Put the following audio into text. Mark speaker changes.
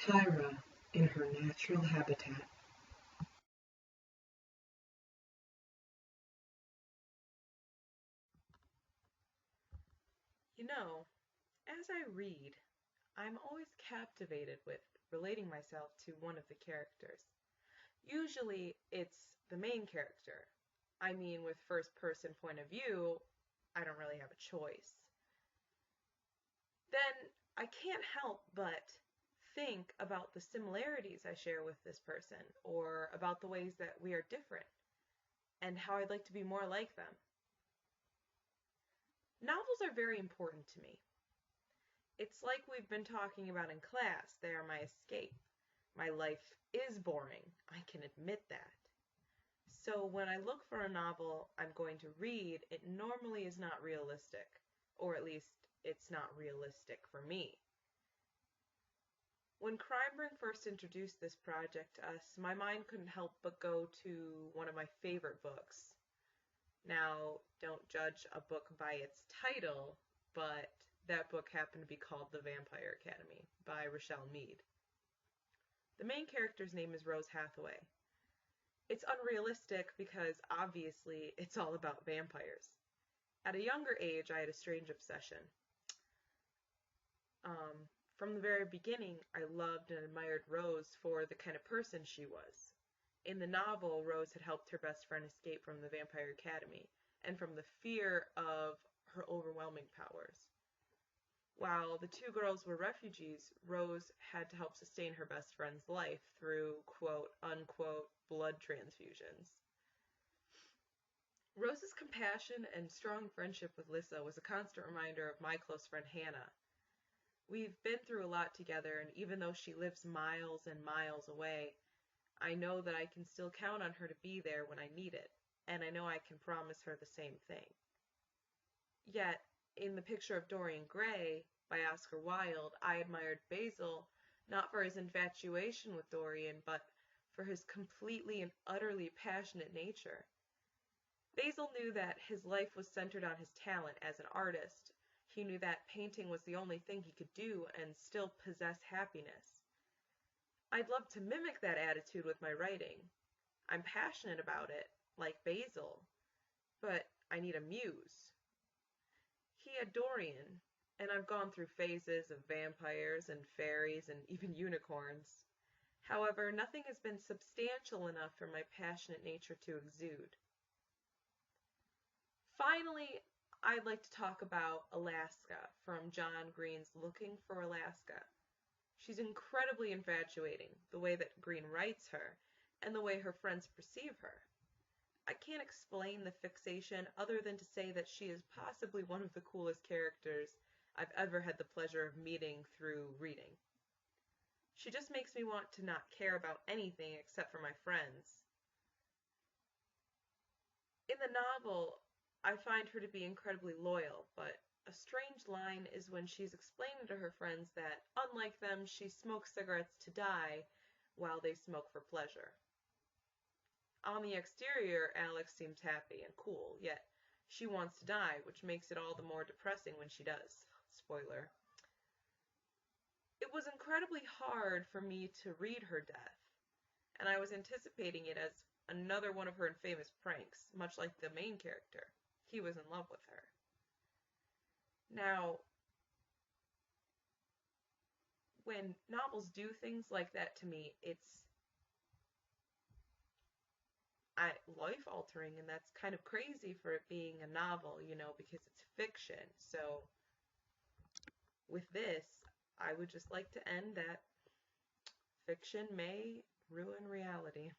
Speaker 1: Tyra in her natural habitat.
Speaker 2: You know, as I read, I'm always captivated with relating myself to one of the characters. Usually it's the main character. I mean, with first person point of view, I don't really have a choice. Then I can't help but think about the similarities I share with this person, or about the ways that we are different, and how I'd like to be more like them. Novels are very important to me. It's like we've been talking about in class, they are my escape. My life is boring, I can admit that. So when I look for a novel I'm going to read, it normally is not realistic, or at least it's not realistic for me. When Crimebring first introduced this project to us, my mind couldn't help but go to one of my favorite books. Now, don't judge a book by its title, but that book happened to be called The Vampire Academy by Richelle Mead. The main character's name is Rose Hathaway. It's unrealistic because obviously it's all about vampires. At a younger age, I had a strange obsession. From the very beginning, I loved and admired Rose for the kind of person she was. In the novel, Rose had helped her best friend escape from the Vampire Academy, and from the fear of her overwhelming powers. While the two girls were refugees, Rose had to help sustain her best friend's life through quote unquote blood transfusions. Rose's compassion and strong friendship with Lissa was a constant reminder of my close friend Hannah. We've been through a lot together, and even though she lives miles and miles away, I know that I can still count on her to be there when I need it, and I know I can promise her the same thing. Yet, in The Picture of Dorian Gray by Oscar Wilde, I admired Basil not for his infatuation with Dorian, but for his completely and utterly passionate nature. Basil knew that his life was centered on his talent as an artist. He knew that painting was the only thing he could do and still possess happiness. I'd love to mimic that attitude with my writing. I'm passionate about it, like Basil, but I need a muse. He had Dorian, and I've gone through phases of vampires and fairies and even unicorns. However, nothing has been substantial enough for my passionate nature to exude. Finally, I'd like to talk about Alaska from John Green's Looking for Alaska. She's incredibly infatuating, the way that Green writes her, and the way her friends perceive her. I can't explain the fixation other than to say that she is possibly one of the coolest characters I've ever had the pleasure of meeting through reading. She just makes me want to not care about anything except for my friends. In the novel, I find her to be incredibly loyal, but a strange line is when she's explaining to her friends that, unlike them, she smokes cigarettes to die while they smoke for pleasure. On the exterior, Alex seems happy and cool, yet she wants to die, which makes it all the more depressing when she does. Spoiler. It was incredibly hard for me to read her death, and I was anticipating it as another one of her infamous pranks, much like the main character. He was in love with her. Now, when novels do things like that to me, it's life altering, and that's kind of crazy for it being a novel, because it's fiction. So with this, I would just like to end that fiction may ruin reality.